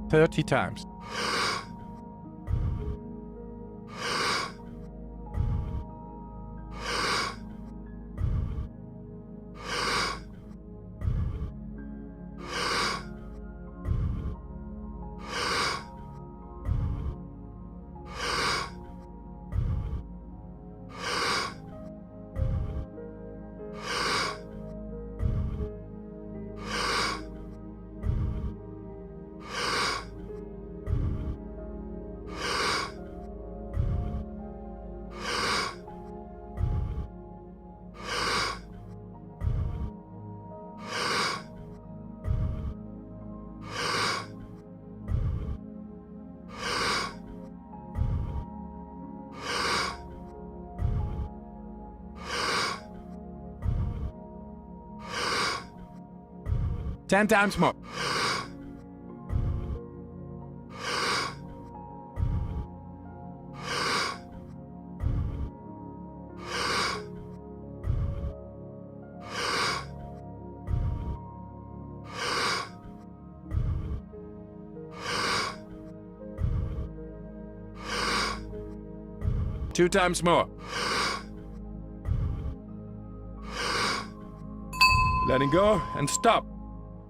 30 times. Ten times more. Two times more. Letting go and stop.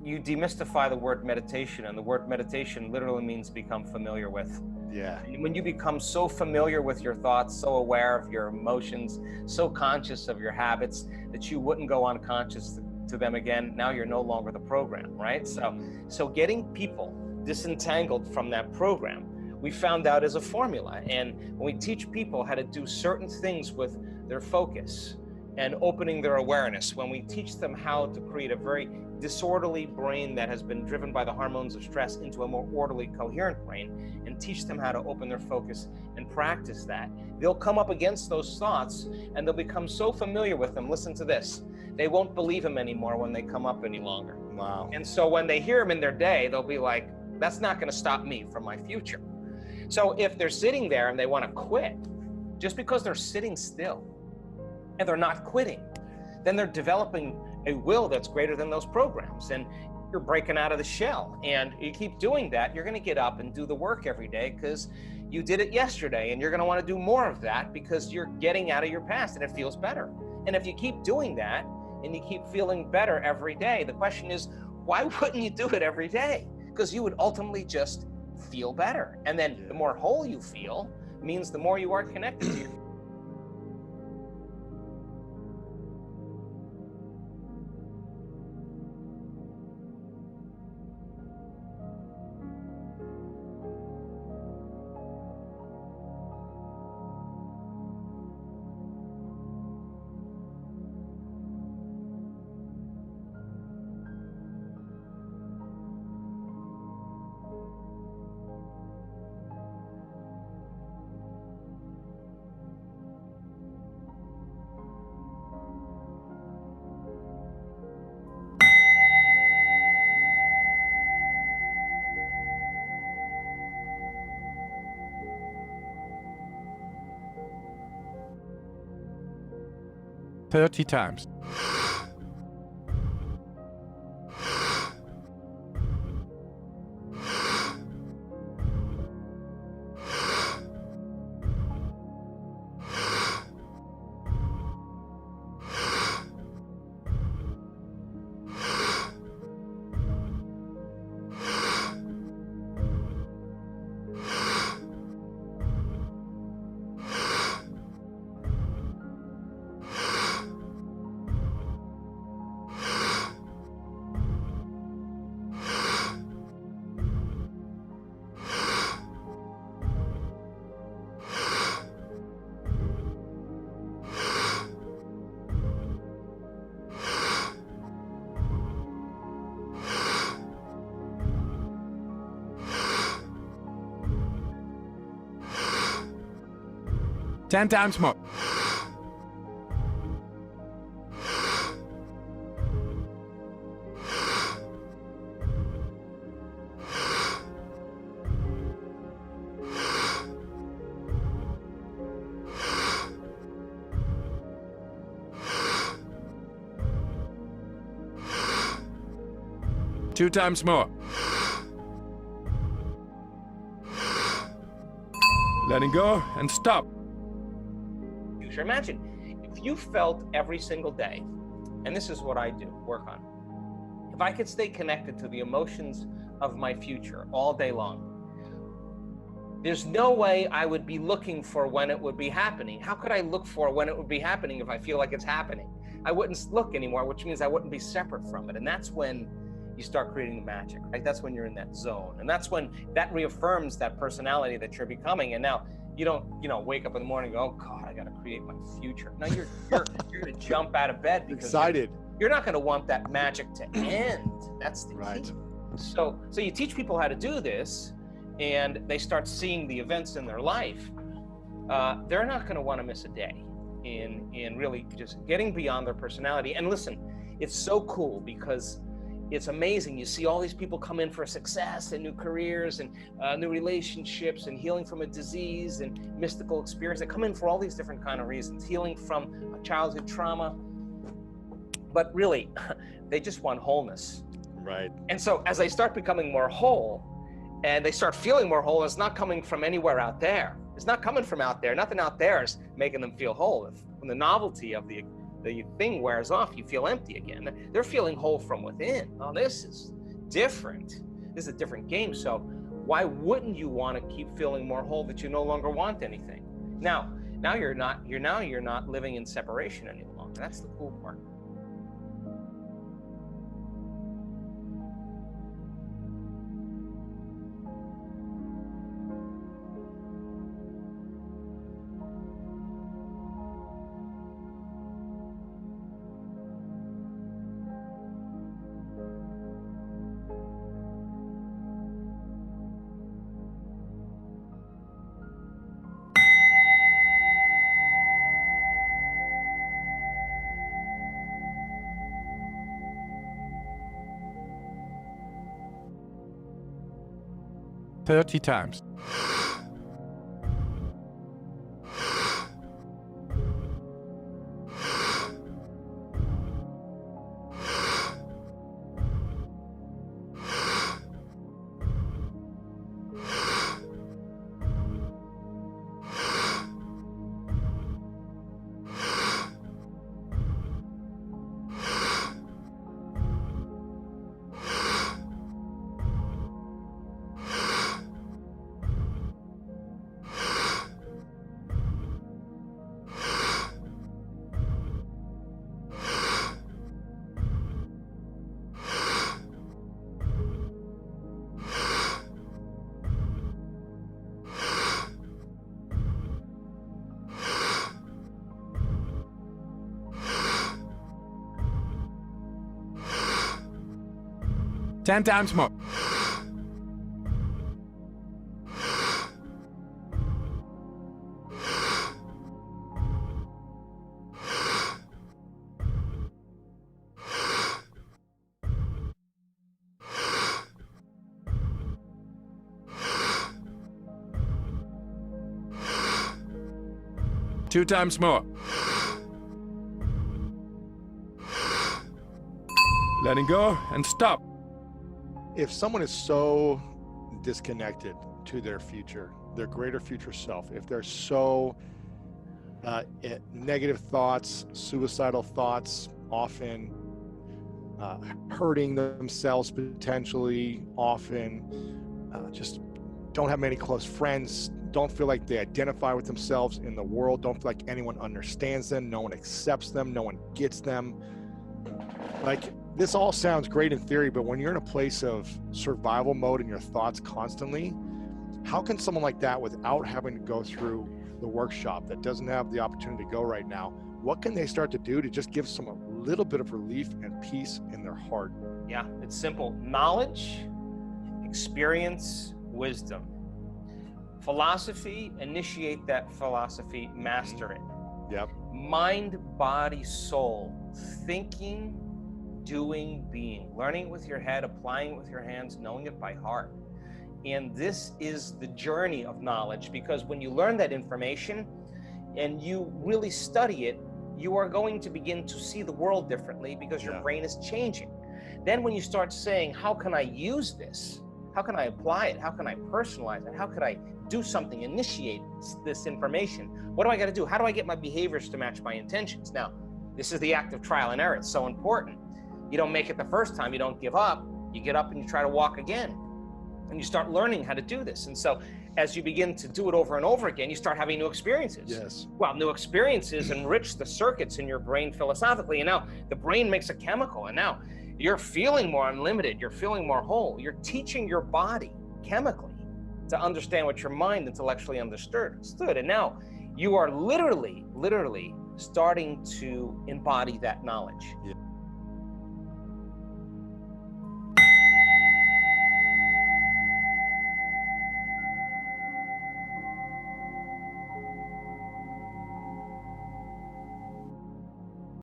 You demystify the word meditation, and the word meditation literally means become familiar with. Yeah. And when you become so familiar with your thoughts, so aware of your emotions, so conscious of your habits that you wouldn't go unconscious to them again, now you're no longer the program, right? So getting people disentangled from that program, we found out is a formula. And when we teach people how to do certain things with their focus and opening their awareness, when we teach them how to create a very disorderly brain that has been driven by the hormones of stress into a more orderly, coherent brain, and teach them how to open their focus and practice that, they'll come up against those thoughts and they'll become so familiar with them. Listen to this. They won't believe them anymore when they come up any longer. Wow. And so when they hear them in their day, they'll be like, that's not going to stop me from my future. So if they're sitting there and they want to quit, just because they're sitting still and they're not quitting, then they're developing a will that's greater than those programs, and you're breaking out of the shell. And you keep doing that, you're going to get up and do the work every day because you did it yesterday, and you're going to want to do more of that because you're getting out of your past and it feels better. And if you keep doing that and you keep feeling better every day, the question is, why wouldn't you do it every day? Because you would ultimately just feel better. And then the more whole you feel means the more you are connected to your 30 times. Ten times more. Two times more. letting go and stop. Future. Imagine if you felt every single day, and this is what I do, work on. If I could stay connected to the emotions of my future all day long, there's no way I would be looking for when it would be happening. How could I look for when it would be happening if I feel like it's happening? I wouldn't look anymore, which means I wouldn't be separate from it. And that's when you start creating the magic, right? That's when you're in that zone. And that's when that reaffirms that personality that you're becoming. And now you don't, wake up in the morning and go, oh God, I got to create my future. No, you're going to jump out of bed because excited. You're not going to want that magic to end. That's the key. So you teach people how to do this, and they start seeing the events in their life. They're not going to want to miss a day in really just getting beyond their personality. And listen, it's so cool because it's amazing. You see all these people come in for success and new careers and new relationships and healing from a disease and mystical experience. They come in for all these different kind of reasons, healing from a childhood trauma. But really, they just want wholeness. Right. And so as they start becoming more whole and they start feeling more whole, it's not coming from anywhere out there. It's not coming from out there. Nothing out there is making them feel whole. When the novelty of the thing wears off, you feel empty again. They're feeling whole from within. Oh, this is different. This is a different game. So why wouldn't you want to keep feeling more whole that you no longer want anything? Now you're not living in separation any longer. That's the cool part. Thirty times. Ten times more. Two times more. Letting go and stop. If someone is so disconnected to their future, their greater future self, if they're so negative thoughts, suicidal thoughts, often hurting themselves potentially, often just don't have many close friends, don't feel like they identify with themselves in the world, don't feel like anyone understands them, no one accepts them, no one gets them. Like, this all sounds great in theory, but when you're in a place of survival mode in your thoughts constantly, how can someone like that, without having to go through the workshop, that doesn't have the opportunity to go right now, what can they start to do to just give some a little bit of relief and peace in their heart? Yeah, it's simple. Knowledge, experience, wisdom. Philosophy, initiate that philosophy, master it. Yep. Mind, body, soul. Thinking, doing, being. Learning it with your head, applying it with your hands, knowing it by heart. And this is the journey of knowledge, because when you learn that information and you really study it, you are going to begin to see the world differently because your brain is changing. Then when you start saying, how can I use this? How can I apply it? How can I personalize it? How could I do something, initiate this information? What do I got to do? How do I get my behaviors to match my intentions? Now, this is the act of trial and error. It's so important. You don't make it the first time. You don't give up. You get up and you try to walk again. And you start learning how to do this. And so as you begin to do it over and over again, you start having new experiences. Yes. Well, new experiences enrich the circuits in your brain philosophically. And now the brain makes a chemical. And now you're feeling more unlimited. You're feeling more whole. You're teaching your body chemically to understand what your mind intellectually understood. And now you are literally starting to embody that knowledge. Yeah.